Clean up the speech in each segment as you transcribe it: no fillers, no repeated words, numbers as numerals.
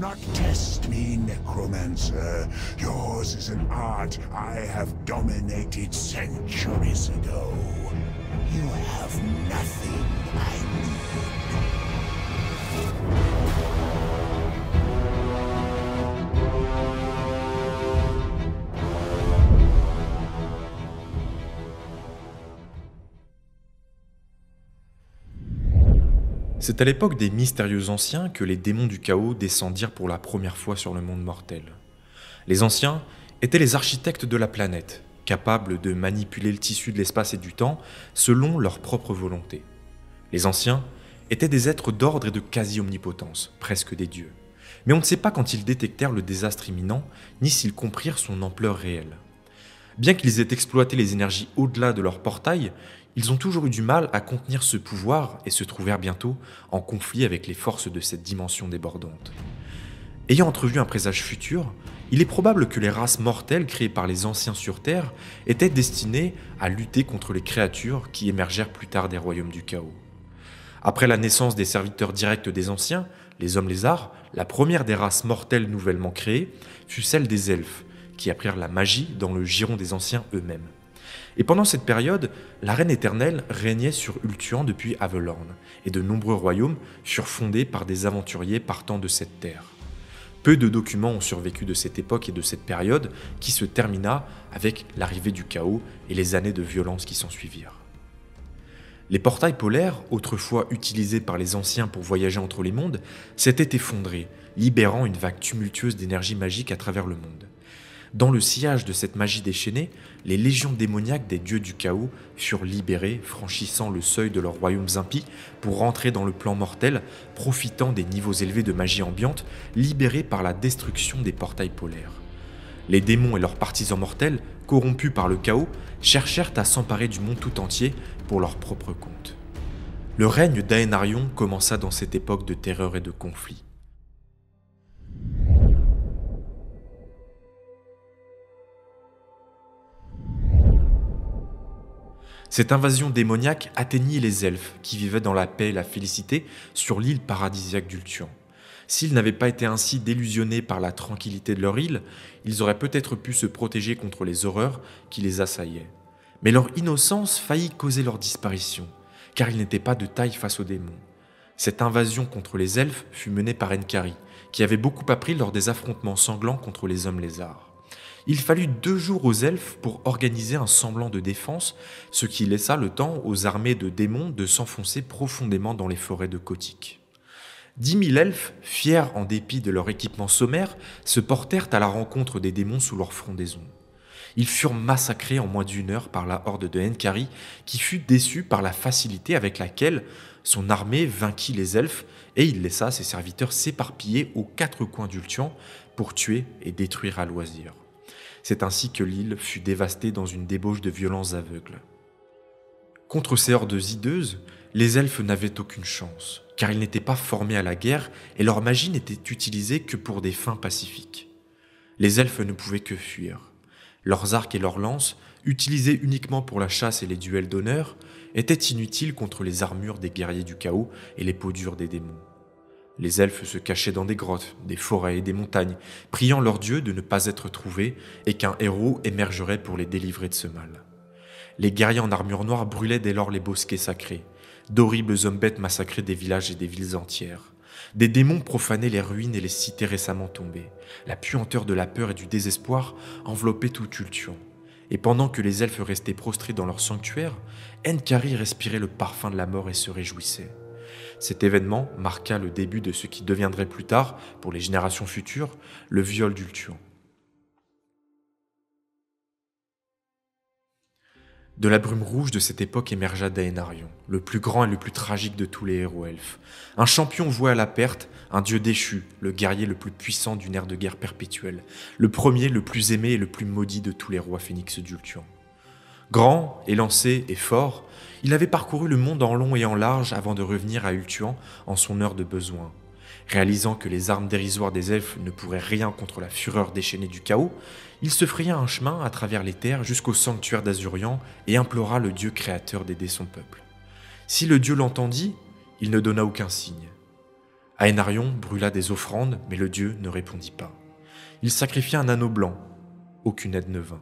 not test me, necromancer. Yours is an art I have dominated centuries ago. You have nothing I need. C'est à l'époque des mystérieux anciens que les démons du chaos descendirent pour la première fois sur le monde mortel. Les anciens étaient les architectes de la planète, capables de manipuler le tissu de l'espace et du temps selon leur propre volonté. Les anciens étaient des êtres d'ordre et de quasi-omnipotence, presque des dieux. Mais on ne sait pas quand ils détectèrent le désastre imminent, ni s'ils comprirent son ampleur réelle. Bien qu'ils aient exploité les énergies au-delà de leur portail, ils ont toujours eu du mal à contenir ce pouvoir et se trouvèrent bientôt en conflit avec les forces de cette dimension débordante. Ayant entrevu un présage futur, il est probable que les races mortelles créées par les anciens sur Terre étaient destinées à lutter contre les créatures qui émergèrent plus tard des royaumes du chaos. Après la naissance des serviteurs directs des anciens, les hommes lézards, la première des races mortelles nouvellement créées fut celle des elfes, qui apprirent la magie dans le giron des anciens eux-mêmes. Et pendant cette période, la reine éternelle régnait sur Ultuan depuis Avelorn, et de nombreux royaumes furent fondés par des aventuriers partant de cette terre. Peu de documents ont survécu de cette époque et de cette période qui se termina avec l'arrivée du chaos et les années de violence qui s'ensuivirent. Les portails polaires, autrefois utilisés par les anciens pour voyager entre les mondes, s'étaient effondrés, libérant une vague tumultueuse d'énergie magique à travers le monde. Dans le sillage de cette magie déchaînée, les légions démoniaques des dieux du chaos furent libérées, franchissant le seuil de leurs royaumes impies pour rentrer dans le plan mortel, profitant des niveaux élevés de magie ambiante libérés par la destruction des portails polaires. Les démons et leurs partisans mortels, corrompus par le chaos, cherchèrent à s'emparer du monde tout entier pour leur propre compte. Le règne d'Aenarion commença dans cette époque de terreur et de conflit. Cette invasion démoniaque atteignit les elfes qui vivaient dans la paix et la félicité sur l'île paradisiaque d'Ultuan. S'ils n'avaient pas été ainsi délusionnés par la tranquillité de leur île, ils auraient peut-être pu se protéger contre les horreurs qui les assaillaient. Mais leur innocence faillit causer leur disparition, car ils n'étaient pas de taille face aux démons. Cette invasion contre les elfes fut menée par Enkari, qui avait beaucoup appris lors des affrontements sanglants contre les hommes lézards. Il fallut 2 jours aux elfes pour organiser un semblant de défense, ce qui laissa le temps aux armées de démons de s'enfoncer profondément dans les forêts de Kotik. 10 000 elfes, fiers en dépit de leur équipement sommaire, se portèrent à la rencontre des démons sous leur frondaison. Ils furent massacrés en moins d'1 heure par la horde de Enkari, qui fut déçue par la facilité avec laquelle son armée vainquit les elfes, et il laissa ses serviteurs s'éparpiller aux 4 coins d'Ultuan pour tuer et détruire à loisir. C'est ainsi que l'île fut dévastée dans une débauche de violence aveugle. Contre ces hordes hideuses, les elfes n'avaient aucune chance, car ils n'étaient pas formés à la guerre et leur magie n'était utilisée que pour des fins pacifiques. Les elfes ne pouvaient que fuir. Leurs arcs et leurs lances, utilisés uniquement pour la chasse et les duels d'honneur, étaient inutiles contre les armures des guerriers du chaos et les peaux dures des démons. Les elfes se cachaient dans des grottes, des forêts et des montagnes, priant leurs dieux de ne pas être trouvés et qu'un héros émergerait pour les délivrer de ce mal. Les guerriers en armure noire brûlaient dès lors les bosquets sacrés. D'horribles hommes bêtes massacraient des villages et des villes entières. Des démons profanaient les ruines et les cités récemment tombées. La puanteur de la peur et du désespoir enveloppait tout Ultuan. Et pendant que les elfes restaient prostrés dans leur sanctuaire, Enkari respirait le parfum de la mort et se réjouissait. Cet événement marqua le début de ce qui deviendrait plus tard, pour les générations futures, le viol d'Ultuan. De la brume rouge de cette époque émergea Daenarion, le plus grand et le plus tragique de tous les héros elfes. Un champion voué à la perte, un dieu déchu, le guerrier le plus puissant d'une ère de guerre perpétuelle, le premier, le plus aimé et le plus maudit de tous les rois phénix d'Ultuan. Grand, élancé et fort, il avait parcouru le monde en long et en large avant de revenir à Ultuan en son heure de besoin. Réalisant que les armes dérisoires des elfes ne pourraient rien contre la fureur déchaînée du chaos, il se fraya un chemin à travers les terres jusqu'au sanctuaire d'Azurian et implora le dieu créateur d'aider son peuple. Si le dieu l'entendit, il ne donna aucun signe. Aénarion brûla des offrandes, mais le dieu ne répondit pas. Il sacrifia un anneau blanc. Aucune aide ne vint.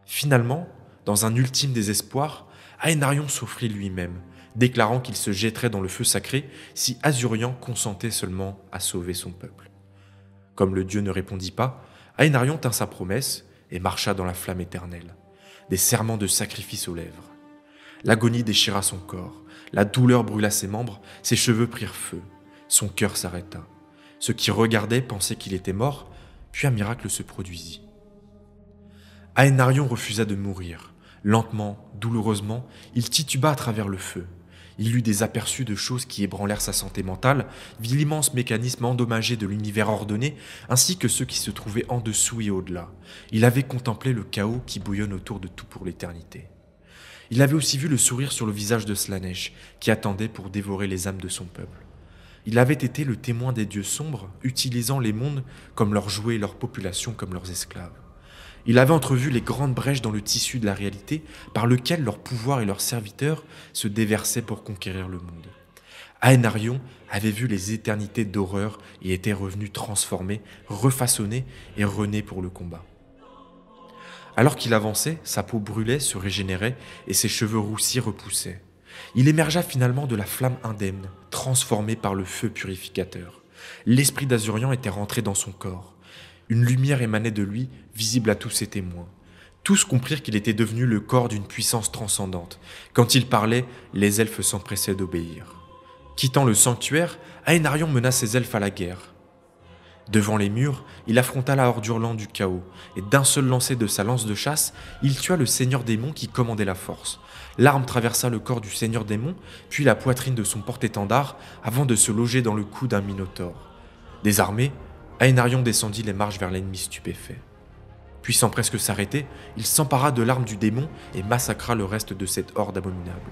Finalement, dans un ultime désespoir, Aénarion s'offrit lui-même, déclarant qu'il se jetterait dans le feu sacré si Azurian consentait seulement à sauver son peuple. Comme le dieu ne répondit pas, Aénarion tint sa promesse et marcha dans la flamme éternelle, des serments de sacrifice aux lèvres. L'agonie déchira son corps, la douleur brûla ses membres, ses cheveux prirent feu, son cœur s'arrêta. Ceux qui regardaient pensaient qu'il était mort, puis un miracle se produisit. Aénarion refusa de mourir. Lentement, douloureusement, il tituba à travers le feu. Il eut des aperçus de choses qui ébranlèrent sa santé mentale, vit l'immense mécanisme endommagé de l'univers ordonné, ainsi que ceux qui se trouvaient en dessous et au-delà. Il avait contemplé le chaos qui bouillonne autour de tout pour l'éternité. Il avait aussi vu le sourire sur le visage de Slaanesh, qui attendait pour dévorer les âmes de son peuple. Il avait été le témoin des dieux sombres, utilisant les mondes comme leurs jouets et leur population comme leurs esclaves. Il avait entrevu les grandes brèches dans le tissu de la réalité par lequel leur pouvoir et leurs serviteurs se déversaient pour conquérir le monde. Aénarion avait vu les éternités d'horreur et était revenu transformé, refaçonné et rené pour le combat. Alors qu'il avançait, sa peau brûlait, se régénérait et ses cheveux roussis repoussaient. Il émergea finalement de la flamme indemne, transformé par le feu purificateur. L'esprit d'Azurian était rentré dans son corps. Une lumière émanait de lui, visible à tous ses témoins. Tous comprirent qu'il était devenu le corps d'une puissance transcendante. Quand il parlait, les elfes s'empressaient d'obéir. Quittant le sanctuaire, Aénarion mena ses elfes à la guerre. Devant les murs, il affronta la horde hurlante du chaos, et d'un seul lancer de sa lance de chasse, il tua le seigneur démon qui commandait la force. L'arme traversa le corps du seigneur démon, puis la poitrine de son porte-étendard, avant de se loger dans le cou d'un minotaure. Désarmé, Aénarion descendit les marches vers l'ennemi stupéfait. Puis sans presque s'arrêter, il s'empara de l'arme du démon et massacra le reste de cette horde abominable.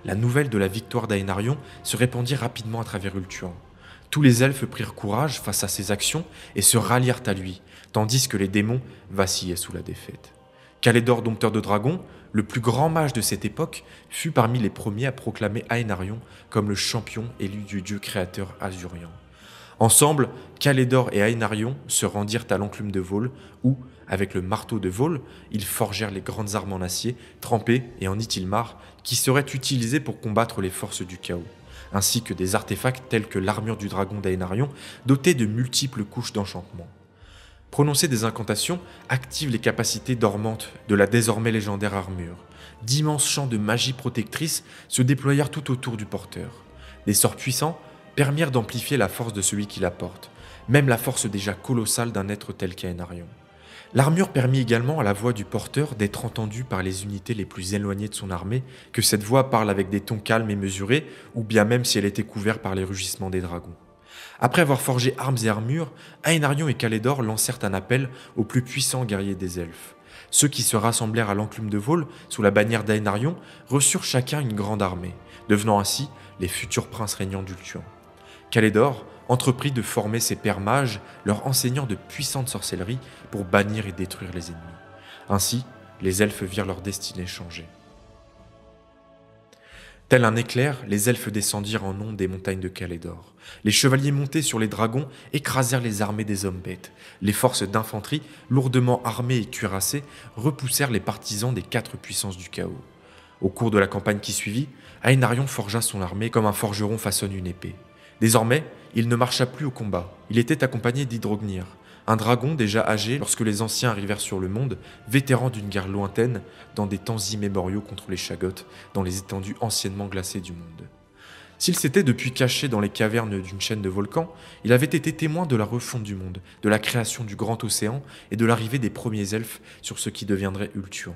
La nouvelle de la victoire d'Aénarion se répandit rapidement à travers Ulthuan. Tous les elfes prirent courage face à ses actions et se rallièrent à lui, tandis que les démons vacillaient sous la défaite. Calédor, dompteur de dragons, le plus grand mage de cette époque, fut parmi les premiers à proclamer Aénarion comme le champion élu du dieu créateur Azurian. Ensemble, Calédor et Aénarion se rendirent à l'enclume de Vol, où, avec le marteau de Vol, ils forgèrent les grandes armes en acier, trempées et en Ithilmar, qui seraient utilisées pour combattre les forces du chaos, ainsi que des artefacts tels que l'armure du dragon d'Aénarion, dotée de multiples couches d'enchantement. Prononcer des incantations active les capacités dormantes de la désormais légendaire armure. D'immenses champs de magie protectrice se déployèrent tout autour du porteur. Des sorts puissants permirent d'amplifier la force de celui qui la porte, même la force déjà colossale d'un être tel qu'Aénarion. L'armure permit également à la voix du porteur d'être entendue par les unités les plus éloignées de son armée, que cette voix parle avec des tons calmes et mesurés, ou bien même si elle était couverte par les rugissements des dragons. Après avoir forgé armes et armures, Aénarion et Calédor lancèrent un appel aux plus puissants guerriers des elfes. Ceux qui se rassemblèrent à l'enclume de Vol, sous la bannière d'Aénarion, reçurent chacun une grande armée, devenant ainsi les futurs princes régnants d'Ulthuan. Calédor entreprit de former ses pères mages, leur enseignant de puissantes sorcelleries pour bannir et détruire les ennemis. Ainsi, les elfes virent leur destinée changer. Tel un éclair, les elfes descendirent en ondes des montagnes de Calédor. Les chevaliers montés sur les dragons écrasèrent les armées des hommes-bêtes. Les forces d'infanterie, lourdement armées et cuirassées, repoussèrent les partisans des 4 puissances du chaos. Au cours de la campagne qui suivit, Aénarion forgea son armée comme un forgeron façonne une épée. Désormais, il ne marcha plus au combat. Il était accompagné d'Hydrognir, un dragon déjà âgé lorsque les anciens arrivèrent sur le monde, vétéran d'une guerre lointaine dans des temps immémoriaux contre les Shaggoths, dans les étendues anciennement glacées du monde. S'il s'était depuis caché dans les cavernes d'une chaîne de volcans, il avait été témoin de la refonte du monde, de la création du grand océan et de l'arrivée des premiers elfes sur ce qui deviendrait Ulthuan.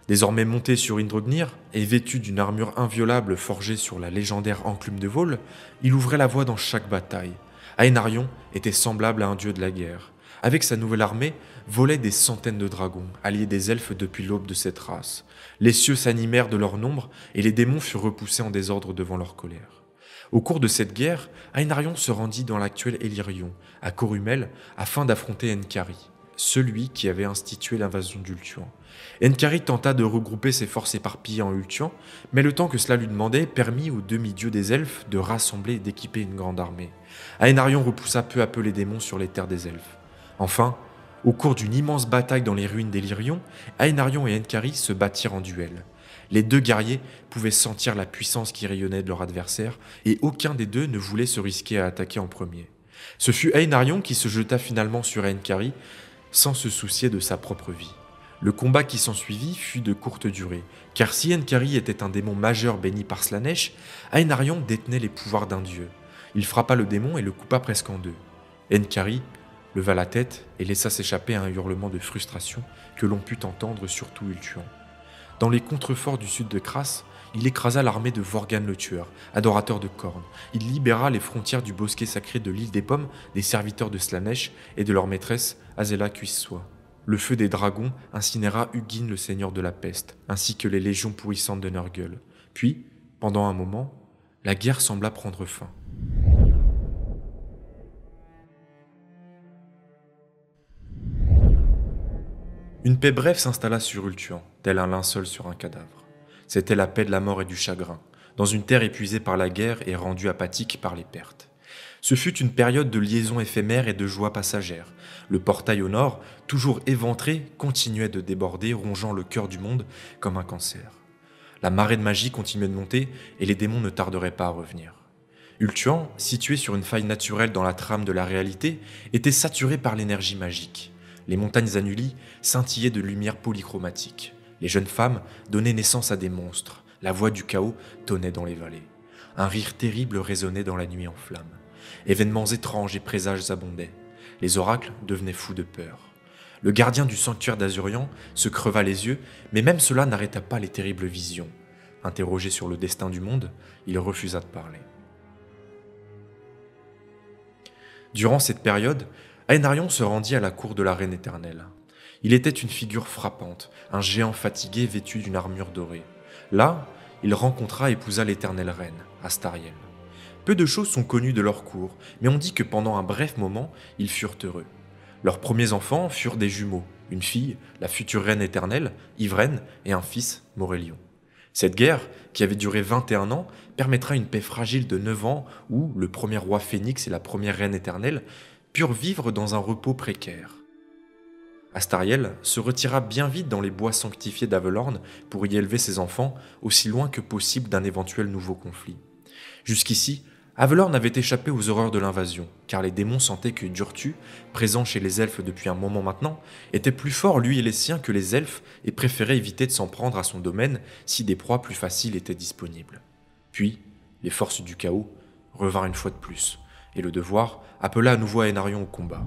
Désormais monté sur Hydrognir et vêtu d'une armure inviolable forgée sur la légendaire enclume de Vol, il ouvrait la voie dans chaque bataille. Aénarion était semblable à un dieu de la guerre. Avec sa nouvelle armée, volaient des centaines de dragons, alliés des elfes depuis l'aube de cette race. Les cieux s'animèrent de leur nombre et les démons furent repoussés en désordre devant leur colère. Au cours de cette guerre, Aénarion se rendit dans l'actuel Ellyrion, à Corumel, afin d'affronter Enkari. celui qui avait institué l'invasion d'Ulthuan. Enkari tenta de regrouper ses forces éparpillées en Ulthuan, mais le temps que cela lui demandait permit aux demi-dieux des elfes de rassembler et d'équiper une grande armée. Aenarion repoussa peu à peu les démons sur les terres des elfes. Enfin, au cours d'une immense bataille dans les ruines d'Elirion, Aenarion et Enkari se battirent en duel. Les deux guerriers pouvaient sentir la puissance qui rayonnait de leur adversaire, et aucun des deux ne voulait se risquer à attaquer en premier. Ce fut Aenarion qui se jeta finalement sur Enkari, sans se soucier de sa propre vie. Le combat qui s'ensuivit fut de courte durée, car si Enkari était un démon majeur béni par Slaanesh, Aenarion détenait les pouvoirs d'un dieu. Il frappa le démon et le coupa presque en deux. Enkari leva la tête et laissa s'échapper un hurlement de frustration que l'on put entendre sur tout Ulthuan. Dans les contreforts du sud de Kras, il écrasa l'armée de Vorgan le Tueur, adorateur de cornes. Il libéra les frontières du bosquet sacré de l'île des Pommes des serviteurs de Slaanesh et de leur maîtresse Azela Cuissois. Le feu des dragons incinéra Hugin le seigneur de la peste, ainsi que les légions pourrissantes de Nurgle. Puis, pendant un moment, la guerre sembla prendre fin. Une paix brève s'installa sur Ulthuan, tel un linceul sur un cadavre. C'était la paix de la mort et du chagrin, dans une terre épuisée par la guerre et rendue apathique par les pertes. Ce fut une période de liaison éphémère et de joie passagère. Le portail au nord, toujours éventré, continuait de déborder, rongeant le cœur du monde comme un cancer. La marée de magie continuait de monter et les démons ne tarderaient pas à revenir. Ulthuan, situé sur une faille naturelle dans la trame de la réalité, était saturé par l'énergie magique. Les montagnes Anuli scintillaient de lumière polychromatique. Les jeunes femmes donnaient naissance à des monstres. La voix du chaos tonnait dans les vallées. Un rire terrible résonnait dans la nuit en flammes. Événements étranges et présages abondaient. Les oracles devenaient fous de peur. Le gardien du sanctuaire d'Azurian se creva les yeux, mais même cela n'arrêta pas les terribles visions. Interrogé sur le destin du monde, il refusa de parler. Durant cette période, Aenarion se rendit à la cour de la Reine éternelle. Il était une figure frappante, un géant fatigué vêtu d'une armure dorée. Là, il rencontra et épousa l'éternelle reine, Astariel. Peu de choses sont connues de leur cour, mais on dit que pendant un bref moment, ils furent heureux. Leurs premiers enfants furent des jumeaux, une fille, la future reine éternelle, Yvraine, et un fils, Morélion. Cette guerre, qui avait duré 21 ans, permettra une paix fragile de 9 ans où le premier roi Phénix et la première reine éternelle purent vivre dans un repos précaire. Astariel se retira bien vite dans les bois sanctifiés d'Avelorn pour y élever ses enfants aussi loin que possible d'un éventuel nouveau conflit. Jusqu'ici, Avelorn avait échappé aux horreurs de l'invasion, car les démons sentaient que Durtu, présent chez les elfes depuis un moment maintenant, était plus fort lui et les siens que les elfes et préférait éviter de s'en prendre à son domaine si des proies plus faciles étaient disponibles. Puis, les forces du chaos revinrent une fois de plus, et le devoir appela à nouveau Aenarion au combat.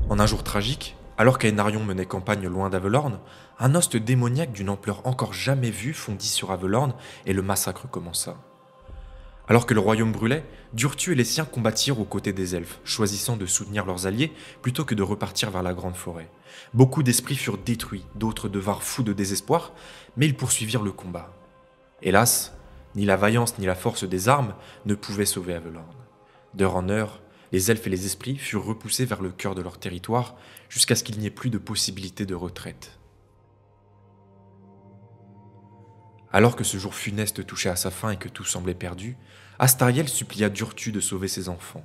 En un jour tragique, alors qu'Aenarion menait campagne loin d'Avelorn, un host démoniaque d'une ampleur encore jamais vue fondit sur Avelorn et le massacre commença. Alors que le royaume brûlait, Durtu et les siens combattirent aux côtés des elfes, choisissant de soutenir leurs alliés plutôt que de repartir vers la grande forêt. Beaucoup d'esprits furent détruits, d'autres devinrent fous de désespoir, mais ils poursuivirent le combat. Hélas, ni la vaillance ni la force des armes ne pouvaient sauver Avelorn. D'heure en heure, les elfes et les esprits furent repoussés vers le cœur de leur territoire jusqu'à ce qu'il n'y ait plus de possibilité de retraite. Alors que ce jour funeste touchait à sa fin et que tout semblait perdu, Astariel supplia Durtu de sauver ses enfants.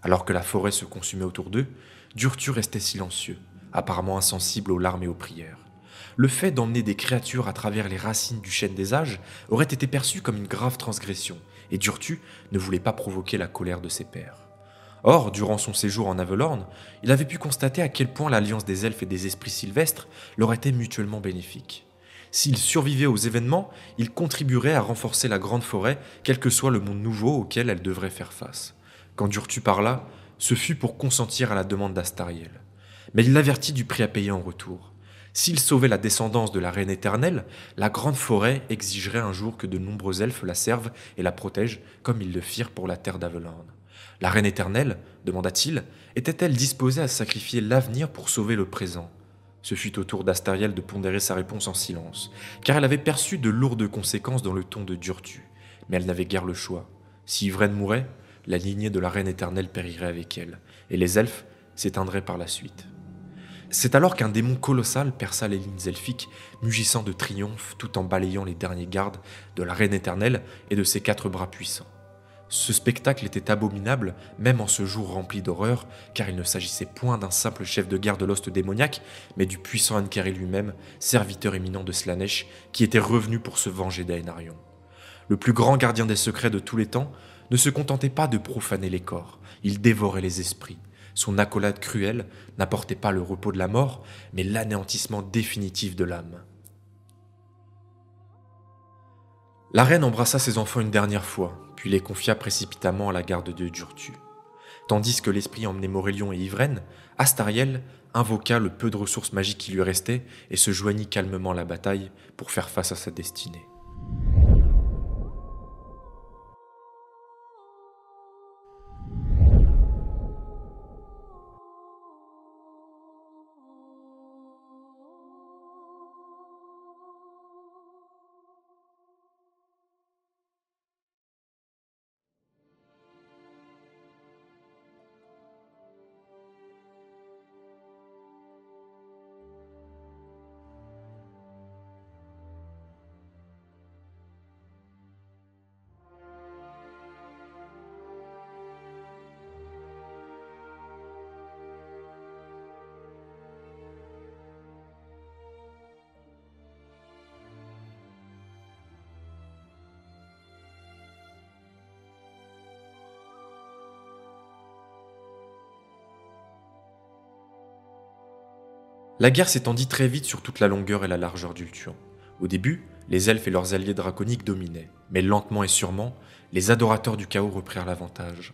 Alors que la forêt se consumait autour d'eux, Durtu restait silencieux, apparemment insensible aux larmes et aux prières. Le fait d'emmener des créatures à travers les racines du chêne des âges aurait été perçu comme une grave transgression, et Durtu ne voulait pas provoquer la colère de ses pairs. Or, durant son séjour en Avelorn, il avait pu constater à quel point l'alliance des elfes et des esprits sylvestres leur était mutuellement bénéfique. S'ils survivaient aux événements, ils contribueraient à renforcer la grande forêt, quel que soit le monde nouveau auquel elle devrait faire face. Quand Durtu parla, ce fut pour consentir à la demande d'Astariel. Mais il l'avertit du prix à payer en retour. S'il sauvait la descendance de la reine éternelle, la grande forêt exigerait un jour que de nombreux elfes la servent et la protègent, comme ils le firent pour la terre d'Avelorn. La reine éternelle, demanda-t-il, était-elle disposée à sacrifier l'avenir pour sauver le présent ? Ce fut au tour d'Astariel de pondérer sa réponse en silence, car elle avait perçu de lourdes conséquences dans le ton de Durtu. Mais elle n'avait guère le choix. Si Yvraine mourait, la lignée de la reine éternelle périrait avec elle, et les elfes s'éteindraient par la suite. C'est alors qu'un démon colossal perça les lignes elfiques, mugissant de triomphe tout en balayant les derniers gardes de la reine éternelle et de ses 4 bras puissants. Ce spectacle était abominable, même en ce jour rempli d'horreur, car il ne s'agissait point d'un simple chef de guerre de l'Ost démoniaque, mais du puissant Ankari lui-même, serviteur éminent de Slaanesh, qui était revenu pour se venger d'Aenarion. Le plus grand gardien des secrets de tous les temps ne se contentait pas de profaner les corps, il dévorait les esprits. Son accolade cruelle n'apportait pas le repos de la mort, mais l'anéantissement définitif de l'âme. La reine embrassa ses enfants une dernière fois, puis les confia précipitamment à la garde de Durtu. Tandis que l'esprit emmenait Morélion et Yvraine, Astariel invoqua le peu de ressources magiques qui lui restaient et se joignit calmement à la bataille pour faire face à sa destinée. La guerre s'étendit très vite sur toute la longueur et la largeur d'Ulthuan. Au début, les elfes et leurs alliés draconiques dominaient, mais lentement et sûrement, les adorateurs du chaos reprirent l'avantage.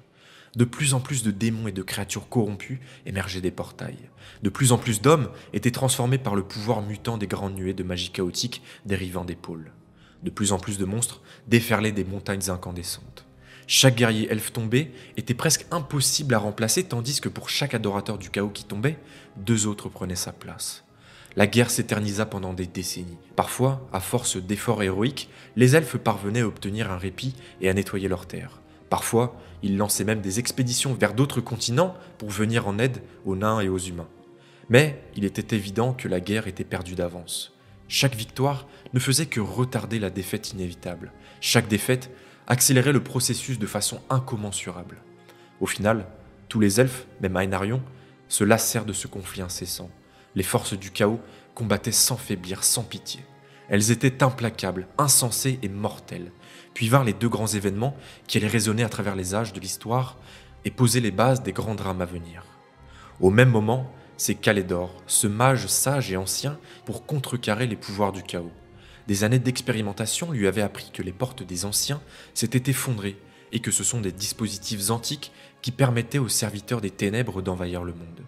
De plus en plus de démons et de créatures corrompues émergeaient des portails. De plus en plus d'hommes étaient transformés par le pouvoir mutant des grandes nuées de magie chaotique dérivant des pôles. De plus en plus de monstres déferlaient des montagnes incandescentes. Chaque guerrier elfe tombé était presque impossible à remplacer, tandis que pour chaque adorateur du chaos qui tombait, 2 autres prenaient sa place. La guerre s'éternisa pendant des décennies. Parfois, à force d'efforts héroïques, les elfes parvenaient à obtenir un répit et à nettoyer leurs terres. Parfois, ils lançaient même des expéditions vers d'autres continents pour venir en aide aux nains et aux humains. Mais il était évident que la guerre était perdue d'avance. Chaque victoire ne faisait que retarder la défaite inévitable. Chaque défaite accélérait le processus de façon incommensurable. Au final, tous les elfes, même Aenarion, se lassèrent de ce conflit incessant. Les forces du chaos combattaient sans faiblir, sans pitié. Elles étaient implacables, insensées et mortelles. Puis vinrent les 2 grands événements qui allaient résonner à travers les âges de l'histoire et poser les bases des grands drames à venir. Au même moment, c'est Calédor, ce mage sage et ancien, pour contrecarrer les pouvoirs du chaos. Des années d'expérimentation lui avaient appris que les portes des anciens s'étaient effondrées et que ce sont des dispositifs antiques qui permettaient aux serviteurs des ténèbres d'envahir le monde.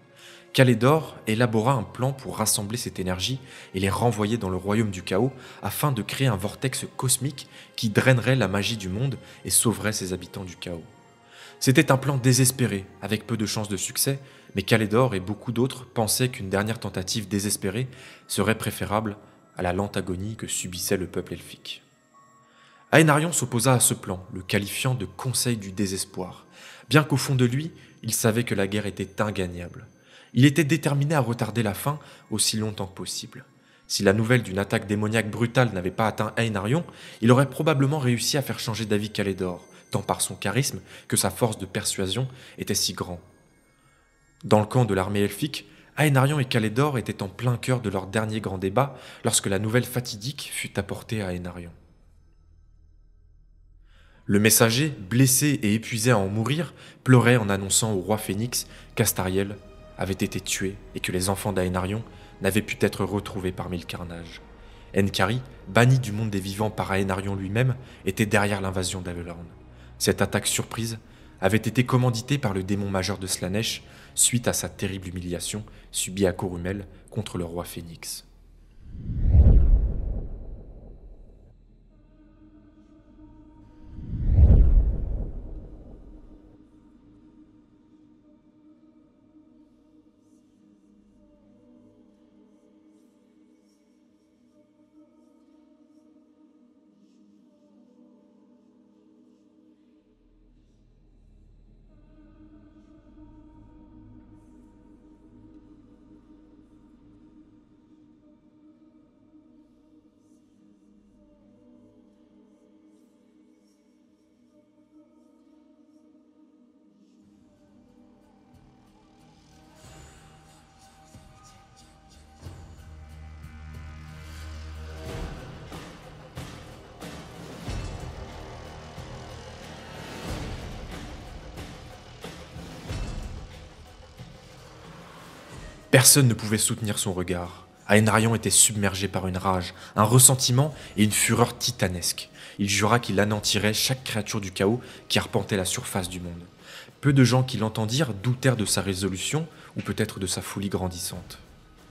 Calédor élabora un plan pour rassembler cette énergie et les renvoyer dans le royaume du chaos afin de créer un vortex cosmique qui drainerait la magie du monde et sauverait ses habitants du chaos. C'était un plan désespéré, avec peu de chances de succès, mais Calédor et beaucoup d'autres pensaient qu'une dernière tentative désespérée serait préférable à la lente agonie que subissait le peuple elfique. Aenarion s'opposa à ce plan, le qualifiant de conseil du désespoir, bien qu'au fond de lui, il savait que la guerre était ingagnable. Il était déterminé à retarder la fin aussi longtemps que possible. Si la nouvelle d'une attaque démoniaque brutale n'avait pas atteint Aenarion, il aurait probablement réussi à faire changer d'avis Calédor, tant par son charisme que sa force de persuasion était si grand. Dans le camp de l'armée elfique, Aenarion et Calédor étaient en plein cœur de leur dernier grand débat lorsque la nouvelle fatidique fut apportée à Aenarion. Le messager, blessé et épuisé à en mourir, pleurait en annonçant au roi Phénix qu'Astariel avait été tué et que les enfants d'Aenarion n'avaient pu être retrouvés parmi le carnage. Enkari, banni du monde des vivants par Aenarion lui-même, était derrière l'invasion d'Avelorn. Cette attaque surprise avait été commanditée par le démon majeur de Slaanesh suite à sa terrible humiliation subie à Corumel contre le roi Phénix. Personne ne pouvait soutenir son regard. Aénarion était submergé par une rage, un ressentiment et une fureur titanesque. Il jura qu'il anéantirait chaque créature du chaos qui arpentait la surface du monde. Peu de gens qui l'entendirent doutèrent de sa résolution ou peut-être de sa folie grandissante.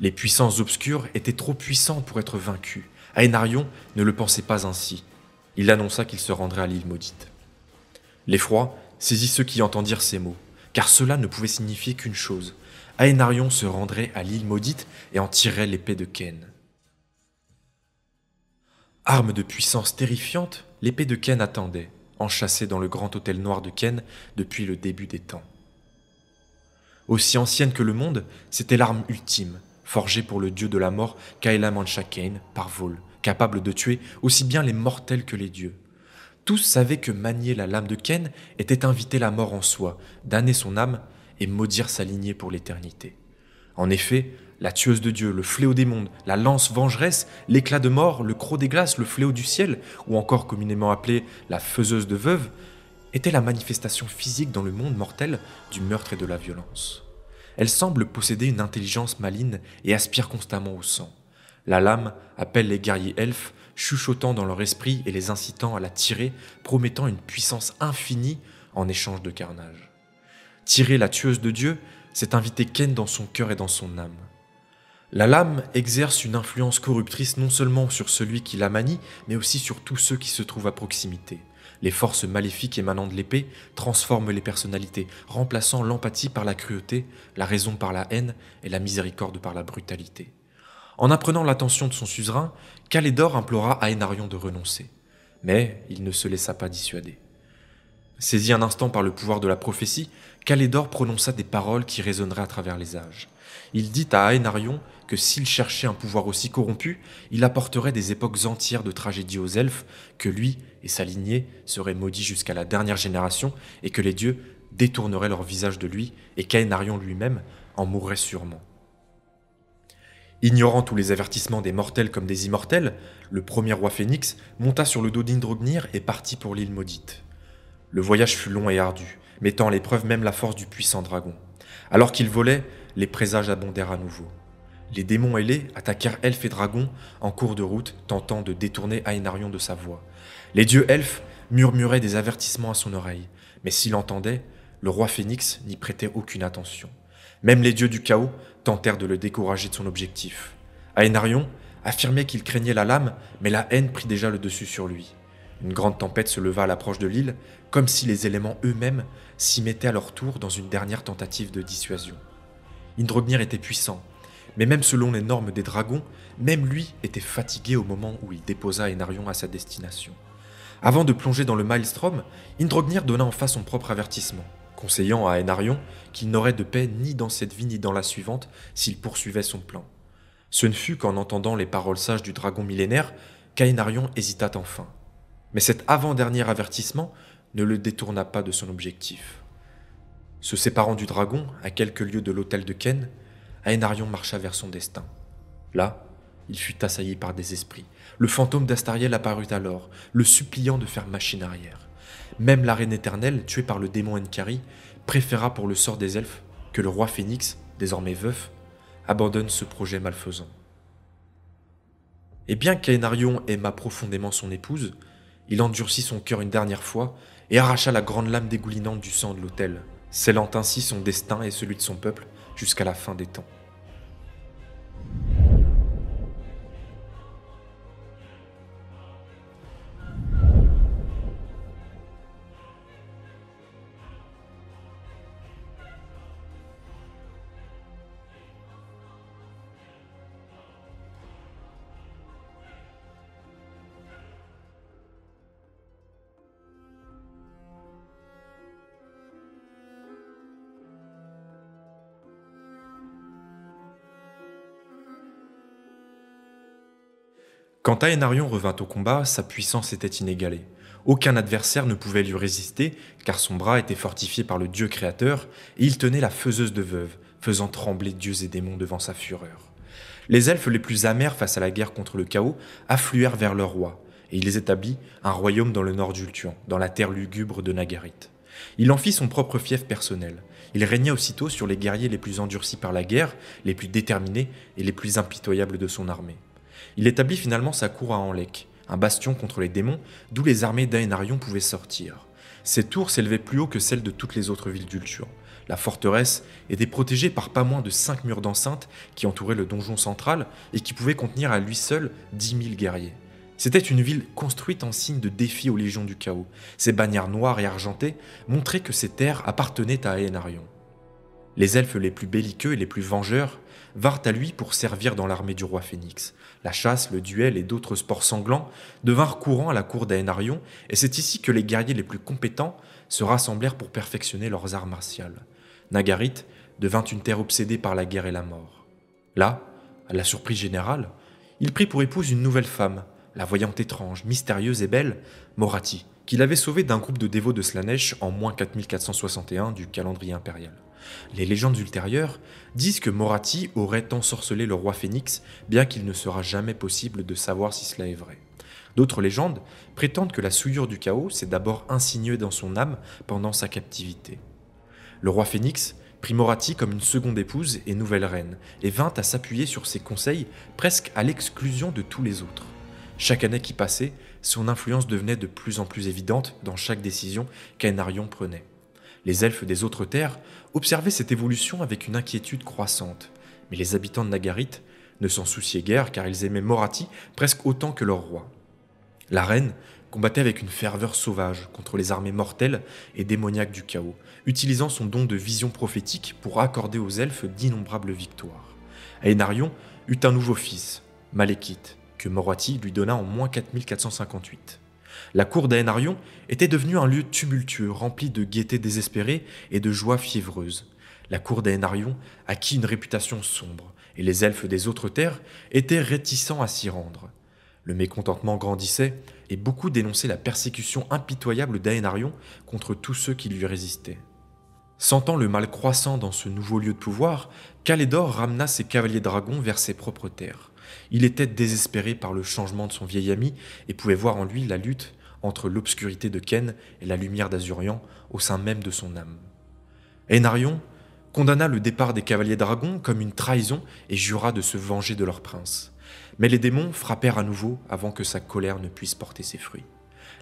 Les puissances obscures étaient trop puissantes pour être vaincues. Aénarion ne le pensait pas ainsi. Il annonça qu'il se rendrait à l'île maudite. L'effroi saisit ceux qui entendirent ces mots, car cela ne pouvait signifier qu'une chose. Aénarion se rendrait à l'île maudite et en tirerait l'épée de Ken. Arme de puissance terrifiante, l'épée de Ken attendait, enchâssée dans le grand hôtel noir de Ken depuis le début des temps. Aussi ancienne que le monde, c'était l'arme ultime, forgée pour le dieu de la mort Kaela Manchacain par vol, capable de tuer aussi bien les mortels que les dieux. Tous savaient que manier la lame de Ken était inviter la mort en soi, damner son âme et maudire sa lignée pour l'éternité. En effet, la tueuse de Dieu, le fléau des mondes, la lance vengeresse, l'éclat de mort, le croc des glaces, le fléau du ciel, ou encore communément appelée la faiseuse de veuves, était la manifestation physique dans le monde mortel du meurtre et de la violence. Elle semble posséder une intelligence maligne et aspire constamment au sang. La lame appelle les guerriers elfes, chuchotant dans leur esprit et les incitant à la tirer, promettant une puissance infinie en échange de carnage. Tirer la tueuse de Dieu, c'est inviter Ken dans son cœur et dans son âme. La lame exerce une influence corruptrice non seulement sur celui qui la manie, mais aussi sur tous ceux qui se trouvent à proximité. Les forces maléfiques émanant de l'épée transforment les personnalités, remplaçant l'empathie par la cruauté, la raison par la haine et la miséricorde par la brutalité. En apprenant l'attention de son suzerain, Calédor implora Aénarion de renoncer. Mais il ne se laissa pas dissuader. Saisi un instant par le pouvoir de la prophétie, Calédor prononça des paroles qui résonneraient à travers les âges. Il dit à Aénarion que s'il cherchait un pouvoir aussi corrompu, il apporterait des époques entières de tragédies aux elfes, que lui et sa lignée seraient maudits jusqu'à la dernière génération et que les dieux détourneraient leur visage de lui et qu'Aénarion lui-même en mourrait sûrement. Ignorant tous les avertissements des mortels comme des immortels, le premier roi Phénix monta sur le dos d'Indrognir et partit pour l'île maudite. Le voyage fut long et ardu, mettant à l'épreuve même la force du puissant dragon. Alors qu'il volait, les présages abondèrent à nouveau. Les démons ailés attaquèrent elfes et dragons en cours de route, tentant de détourner Aénarion de sa voie. Les dieux elfes murmuraient des avertissements à son oreille, mais s'il entendait, le roi Phénix n'y prêtait aucune attention. Même les dieux du chaos tentèrent de le décourager de son objectif. Aénarion affirmait qu'il craignait la lame, mais la haine prit déjà le dessus sur lui. Une grande tempête se leva à l'approche de l'île, comme si les éléments eux-mêmes s'y mettaient à leur tour dans une dernière tentative de dissuasion. Indrognir était puissant, mais même selon les normes des dragons, même lui était fatigué au moment où il déposa Aénarion à sa destination. Avant de plonger dans le maelstrom, Indrognir donna enfin son propre avertissement, conseillant à Aénarion qu'il n'aurait de paix ni dans cette vie ni dans la suivante s'il poursuivait son plan. Ce ne fut qu'en entendant les paroles sages du dragon millénaire qu'Aénarion hésita enfin. Mais cet avant-dernier avertissement ne le détourna pas de son objectif. Se séparant du dragon, à quelques lieues de l'hôtel de Ken, Aénarion marcha vers son destin. Là, il fut assailli par des esprits. Le fantôme d'Astariel apparut alors, le suppliant de faire machine arrière. Même la reine éternelle, tuée par le démon Enkari, préféra pour le sort des elfes que le roi Phénix, désormais veuf, abandonne ce projet malfaisant. Et bien qu'Aénarion aimât profondément son épouse, il endurcit son cœur une dernière fois et arracha la grande lame dégoulinante du sang de l'autel, scellant ainsi son destin et celui de son peuple jusqu'à la fin des temps. Quand Aénarion revint au combat, sa puissance était inégalée. Aucun adversaire ne pouvait lui résister, car son bras était fortifié par le dieu créateur, et il tenait la faiseuse de veuves, faisant trembler dieux et démons devant sa fureur. Les elfes les plus amers face à la guerre contre le chaos affluèrent vers leur roi, et il établit un royaume dans le nord d'Ultuan, dans la terre lugubre de Nagarythe. Il en fit son propre fief personnel. Il régnait aussitôt sur les guerriers les plus endurcis par la guerre, les plus déterminés et les plus impitoyables de son armée. Il établit finalement sa cour à Anlec, un bastion contre les démons d'où les armées d'Aénarion pouvaient sortir. Ces tours s'élevaient plus haut que celles de toutes les autres villes d'Ulthuan. La forteresse était protégée par pas moins de 5 murs d'enceinte qui entouraient le donjon central et qui pouvaient contenir à lui seul 10 000 guerriers. C'était une ville construite en signe de défi aux légions du chaos. Ses bannières noires et argentées montraient que ces terres appartenaient à Aénarion. Les elfes les plus belliqueux et les plus vengeurs vinrent à lui pour servir dans l'armée du roi Phénix. La chasse, le duel et d'autres sports sanglants devinrent courants à la cour d'Aénarion, et c'est ici que les guerriers les plus compétents se rassemblèrent pour perfectionner leurs arts martiales. Nagarythe devint une terre obsédée par la guerre et la mort. Là, à la surprise générale, il prit pour épouse une nouvelle femme, la voyante étrange, mystérieuse et belle, Morathi, qu'il avait sauvée d'un groupe de dévots de Slaanesh en moins 4461 du calendrier impérial. Les légendes ultérieures disent que Morathi aurait ensorcelé le roi Phénix, bien qu'il ne sera jamais possible de savoir si cela est vrai. D'autres légendes prétendent que la souillure du chaos s'est d'abord insinuée dans son âme pendant sa captivité. Le roi Phénix prit Morathi comme une seconde épouse et nouvelle reine, et vint à s'appuyer sur ses conseils presque à l'exclusion de tous les autres. Chaque année qui passait, son influence devenait de plus en plus évidente dans chaque décision qu'Aénarion prenait. Les elfes des autres terres observaient cette évolution avec une inquiétude croissante, mais les habitants de Nagarythe ne s'en souciaient guère car ils aimaient Morathi presque autant que leur roi. La reine combattait avec une ferveur sauvage contre les armées mortelles et démoniaques du chaos, utilisant son don de vision prophétique pour accorder aux elfes d'innombrables victoires. Aénarion eut un nouveau fils, Malekith, que Morathi lui donna en moins 4458. La cour d'Aénarion était devenue un lieu tumultueux, rempli de gaieté désespérée et de joie fiévreuse. La cour d'Aénarion acquit une réputation sombre, et les elfes des autres terres étaient réticents à s'y rendre. Le mécontentement grandissait, et beaucoup dénonçaient la persécution impitoyable d'Aénarion contre tous ceux qui lui résistaient. Sentant le mal croissant dans ce nouveau lieu de pouvoir, Calédor ramena ses cavaliers dragons vers ses propres terres. Il était désespéré par le changement de son vieil ami et pouvait voir en lui la lutte entre l'obscurité de Ken et la lumière d'Azurian au sein même de son âme. Aénarion condamna le départ des cavaliers dragons comme une trahison et jura de se venger de leur prince. Mais les démons frappèrent à nouveau avant que sa colère ne puisse porter ses fruits.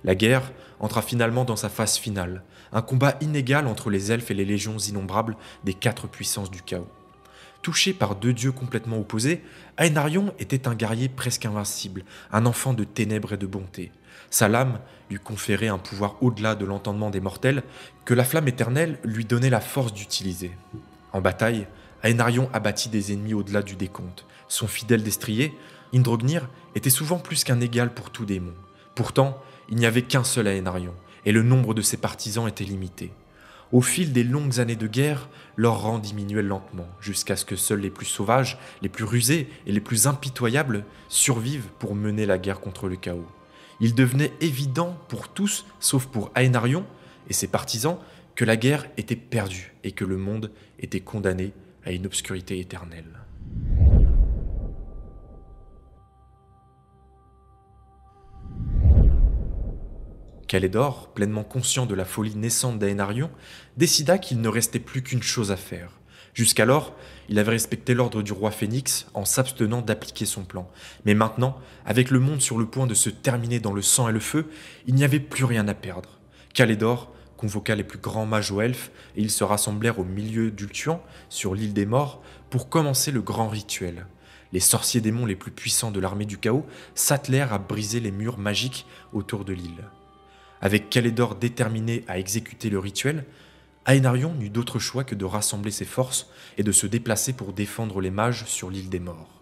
La guerre entra finalement dans sa phase finale, un combat inégal entre les elfes et les légions innombrables des 4 puissances du chaos. Touché par 2 dieux complètement opposés, Aénarion était un guerrier presque invincible, un enfant de ténèbres et de bonté. Sa lame lui conférait un pouvoir au-delà de l'entendement des mortels que la flamme éternelle lui donnait la force d'utiliser. En bataille, Aénarion abattit des ennemis au-delà du décompte. Son fidèle destrier, Indrognir, était souvent plus qu'un égal pour tout démon. Pourtant, il n'y avait qu'un seul Aénarion, et le nombre de ses partisans était limité. Au fil des longues années de guerre, leur rang diminuait lentement, jusqu'à ce que seuls les plus sauvages, les plus rusés et les plus impitoyables survivent pour mener la guerre contre le chaos. Il devenait évident pour tous, sauf pour Aénarion et ses partisans, que la guerre était perdue et que le monde était condamné à une obscurité éternelle. Calédor, pleinement conscient de la folie naissante d'Aénarion, décida qu'il ne restait plus qu'une chose à faire. Jusqu'alors, il avait respecté l'ordre du roi Phénix en s'abstenant d'appliquer son plan. Mais maintenant, avec le monde sur le point de se terminer dans le sang et le feu, il n'y avait plus rien à perdre. Calédor convoqua les plus grands mages aux elfes et ils se rassemblèrent au milieu d'Ulthuan, sur l'île des morts, pour commencer le grand rituel. Les sorciers démons les plus puissants de l'armée du chaos s'attelèrent à briser les murs magiques autour de l'île. Avec Calédor déterminé à exécuter le rituel, Aénarion n'eut d'autre choix que de rassembler ses forces et de se déplacer pour défendre les mages sur l'île des morts.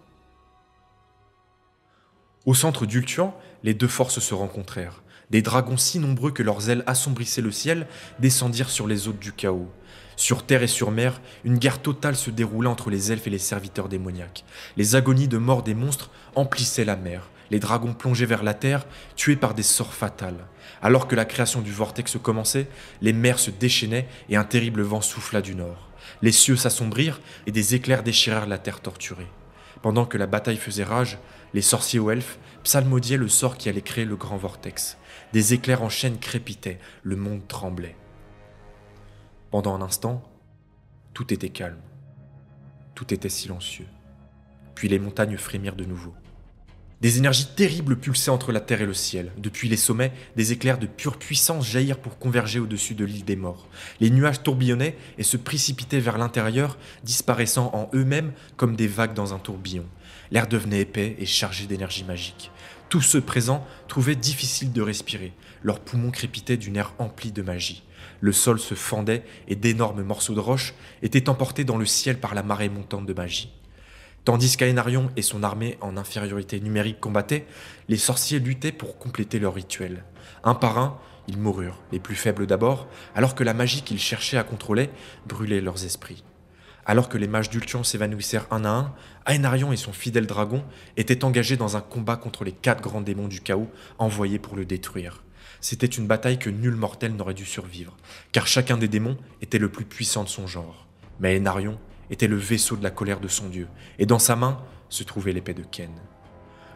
Au centre d'Ulthuan, les 2 forces se rencontrèrent. Des dragons si nombreux que leurs ailes assombrissaient le ciel descendirent sur les hôtes du chaos. Sur terre et sur mer, une guerre totale se déroula entre les elfes et les serviteurs démoniaques. Les agonies de mort des monstres emplissaient la mer. Les dragons plongeaient vers la terre, tués par des sorts fatals. Alors que la création du vortex commençait, les mers se déchaînaient et un terrible vent souffla du nord. Les cieux s'assombrirent et des éclairs déchirèrent la terre torturée. Pendant que la bataille faisait rage, les sorciers aux elfes psalmodiaient le sort qui allait créer le grand vortex. Des éclairs en chaîne crépitaient, le monde tremblait. Pendant un instant, Tout était calme. Tout était silencieux. Puis les montagnes frémirent de nouveau. Des énergies terribles pulsaient entre la terre et le ciel. Depuis les sommets, des éclairs de pure puissance jaillirent pour converger au-dessus de l'île des morts. Les nuages tourbillonnaient et se précipitaient vers l'intérieur, disparaissant en eux-mêmes comme des vagues dans un tourbillon. L'air devenait épais et chargé d'énergie magique. Tous ceux présents trouvaient difficile de respirer. Leurs poumons crépitaient d'une air emplie de magie. Le sol se fendait et d'énormes morceaux de roche étaient emportés dans le ciel par la marée montante de magie. Tandis qu'Aénarion et son armée en infériorité numérique combattaient, les sorciers luttaient pour compléter leur rituel. Un par un, ils moururent, les plus faibles d'abord, alors que la magie qu'ils cherchaient à contrôler brûlait leurs esprits. Alors que les mages d'Ultion s'évanouissèrent un à un, Aénarion et son fidèle dragon étaient engagés dans un combat contre les 4 grands démons du chaos envoyés pour le détruire. C'était une bataille que nul mortel n'aurait dû survivre, car chacun des démons était le plus puissant de son genre. Mais Aénarion était le vaisseau de la colère de son dieu, et dans sa main se trouvait l'épée de Ken.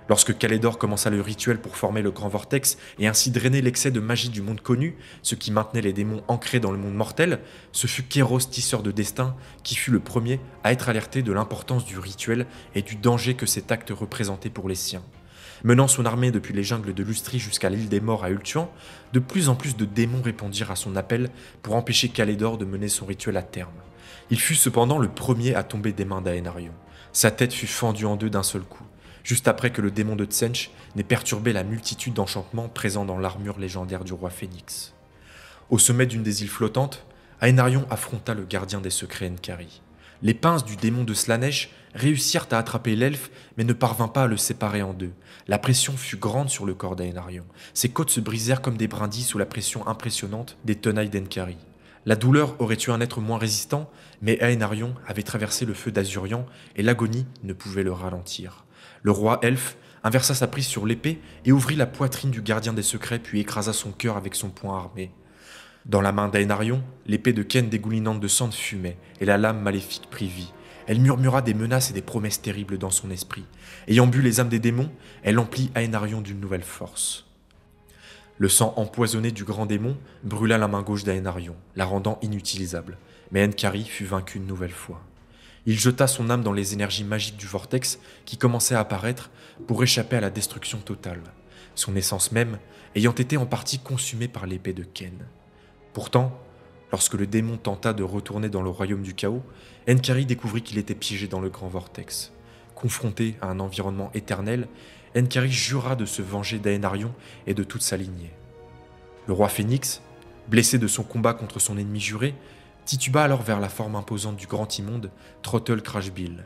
Lorsque Calédor commença le rituel pour former le grand vortex et ainsi drainer l'excès de magie du monde connu, ce qui maintenait les démons ancrés dans le monde mortel, ce fut Kéros, tisseur de destin, qui fut le premier à être alerté de l'importance du rituel et du danger que cet acte représentait pour les siens. Menant son armée depuis les jungles de Lustrie jusqu'à l'île des morts à Ultuan, de plus en plus de démons répondirent à son appel pour empêcher Calédor de mener son rituel à terme. Il fut cependant le premier à tomber des mains d'Aénarion. Sa tête fut fendue en deux d'un seul coup, juste après que le démon de Tsench n'ait perturbé la multitude d'enchantements présents dans l'armure légendaire du roi Phénix. Au sommet d'une des îles flottantes, Aénarion affronta le gardien des secrets Nkari. Les pinces du démon de Slanesh réussirent à attraper l'elfe, mais ne parvinrent pas à le séparer en deux. La pression fut grande sur le corps d'Aénarion. Ses côtes se brisèrent comme des brindilles sous la pression impressionnante des tenailles d'Nkari. La douleur aurait tué un être moins résistant, mais Aénarion avait traversé le feu d'Azurian et l'agonie ne pouvait le ralentir. Le roi elfe inversa sa prise sur l'épée et ouvrit la poitrine du gardien des secrets puis écrasa son cœur avec son poing armé. Dans la main d'Aénarion, l'épée de Ken dégoulinante de sang fumait et la lame maléfique prit vie. Elle murmura des menaces et des promesses terribles dans son esprit. Ayant bu les âmes des démons, elle emplit Aénarion d'une nouvelle force. Le sang empoisonné du grand démon brûla la main gauche d'Aénarion, la rendant inutilisable, mais Nkari fut vaincu une nouvelle fois. Il jeta son âme dans les énergies magiques du vortex qui commençaient à apparaître pour échapper à la destruction totale, son essence même ayant été en partie consumée par l'épée de Ken. Pourtant, lorsque le démon tenta de retourner dans le royaume du chaos, Nkari découvrit qu'il était piégé dans le grand vortex. Confronté à un environnement éternel, Nkari jura de se venger d'Aénarion et de toute sa lignée. Le roi Phénix, blessé de son combat contre son ennemi juré, tituba alors vers la forme imposante du grand immonde, Trottle Crashbill.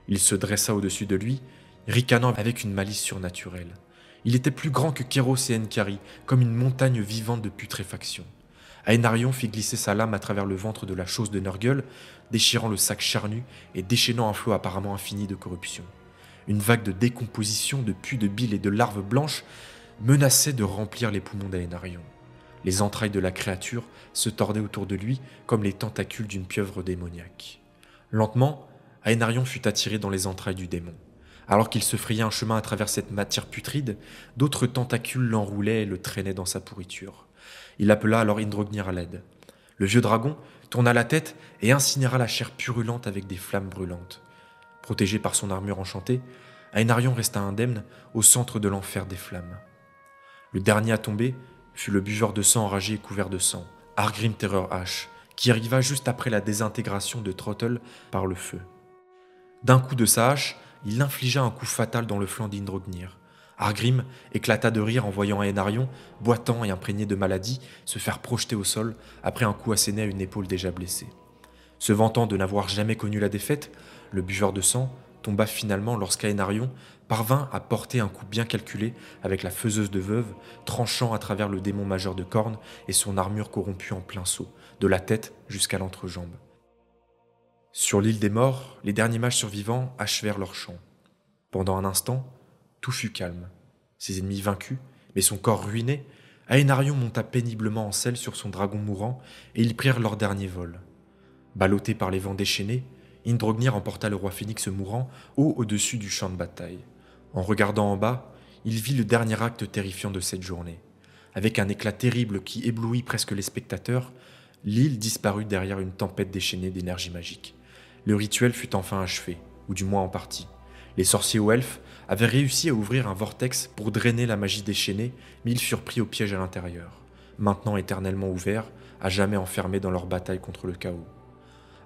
Il se dressa au-dessus de lui, ricanant avec une malice surnaturelle. Il était plus grand que Kéros et Nkari, comme une montagne vivante de putréfaction. Aénarion fit glisser sa lame à travers le ventre de la chose de Nurgle, déchirant le sac charnu et déchaînant un flot apparemment infini de corruption. Une vague de décomposition, de pus de bile et de larves blanches menaçait de remplir les poumons d'Aénarion. Les entrailles de la créature se tordaient autour de lui comme les tentacules d'une pieuvre démoniaque. Lentement, Aénarion fut attiré dans les entrailles du démon. Alors qu'il se frayait un chemin à travers cette matière putride, d'autres tentacules l'enroulaient et le traînaient dans sa pourriture. Il appela alors Indrognir à l'aide. Le vieux dragon tourna la tête et incinéra la chair purulente avec des flammes brûlantes. Protégé par son armure enchantée, Aénarion resta indemne au centre de l'enfer des flammes. Le dernier à tomber fut le buveur de sang enragé et couvert de sang, Argrim Terror-H, qui arriva juste après la désintégration de Trottle par le feu. D'un coup de sa hache, il infligea un coup fatal dans le flanc d'Indrognir. Argrim éclata de rire en voyant Aénarion, boitant et imprégné de maladie, se faire projeter au sol après un coup asséné à une épaule déjà blessée. Se vantant de n'avoir jamais connu la défaite, le buveur de sang tomba finalement lorsqu'Aénarion parvint à porter un coup bien calculé avec la faiseuse de veuve, tranchant à travers le démon majeur de Khorne et son armure corrompue en plein saut, de la tête jusqu'à l'entrejambe. Sur l'île des morts, les derniers mages survivants achevèrent leur chant. Pendant un instant, tout fut calme. Ses ennemis vaincus, mais son corps ruiné, Aénarion monta péniblement en selle sur son dragon mourant et ils prirent leur dernier vol. Ballotté par les vents déchaînés, Indrognir emporta le roi Phénix mourant haut au-dessus du champ de bataille. En regardant en bas, il vit le dernier acte terrifiant de cette journée. Avec un éclat terrible qui éblouit presque les spectateurs, l'île disparut derrière une tempête déchaînée d'énergie magique. Le rituel fut enfin achevé, ou du moins en partie. Les sorciers ou elfes avaient réussi à ouvrir un vortex pour drainer la magie déchaînée, mais ils furent pris au piège à l'intérieur, maintenant éternellement ouverts, à jamais enfermés dans leur bataille contre le chaos.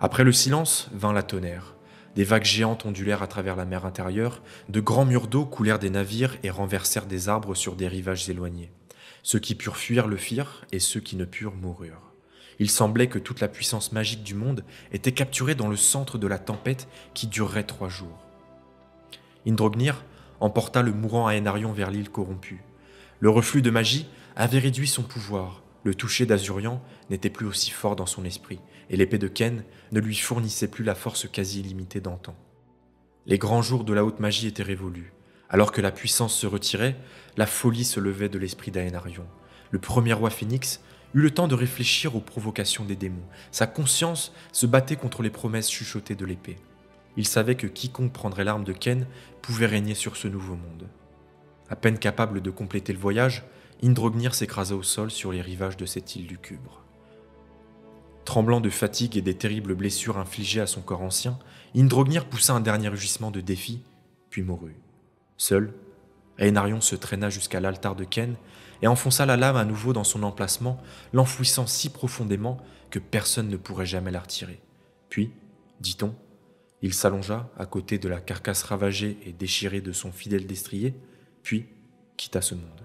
Après le silence vint la tonnerre. Des vagues géantes ondulèrent à travers la mer intérieure, de grands murs d'eau coulèrent des navires et renversèrent des arbres sur des rivages éloignés. Ceux qui purent fuir le firent, et ceux qui ne purent moururent. Il semblait que toute la puissance magique du monde était capturée dans le centre de la tempête qui durerait 3 jours. Indrognir emporta le mourant Aenarion vers l'île corrompue. Le reflux de magie avait réduit son pouvoir. Le toucher d'Azurian n'était plus aussi fort dans son esprit, et l'épée de Ken ne lui fournissait plus la force quasi illimitée d'antan. Les grands jours de la haute magie étaient révolus. Alors que la puissance se retirait, la folie se levait de l'esprit d'Aenarion. Le premier roi Phénix eut le temps de réfléchir aux provocations des démons. Sa conscience se battait contre les promesses chuchotées de l'épée. Il savait que quiconque prendrait l'arme de Ken pouvait régner sur ce nouveau monde. À peine capable de compléter le voyage, Indrognir s'écrasa au sol sur les rivages de cette île lugubre. Tremblant de fatigue et des terribles blessures infligées à son corps ancien, Indrognir poussa un dernier rugissement de défi, puis mourut. Seul, Aenarion se traîna jusqu'à l'altar de Ken et enfonça la lame à nouveau dans son emplacement, l'enfouissant si profondément que personne ne pourrait jamais la retirer. Puis, dit-on, il s'allongea à côté de la carcasse ravagée et déchirée de son fidèle destrier, puis quitta ce monde.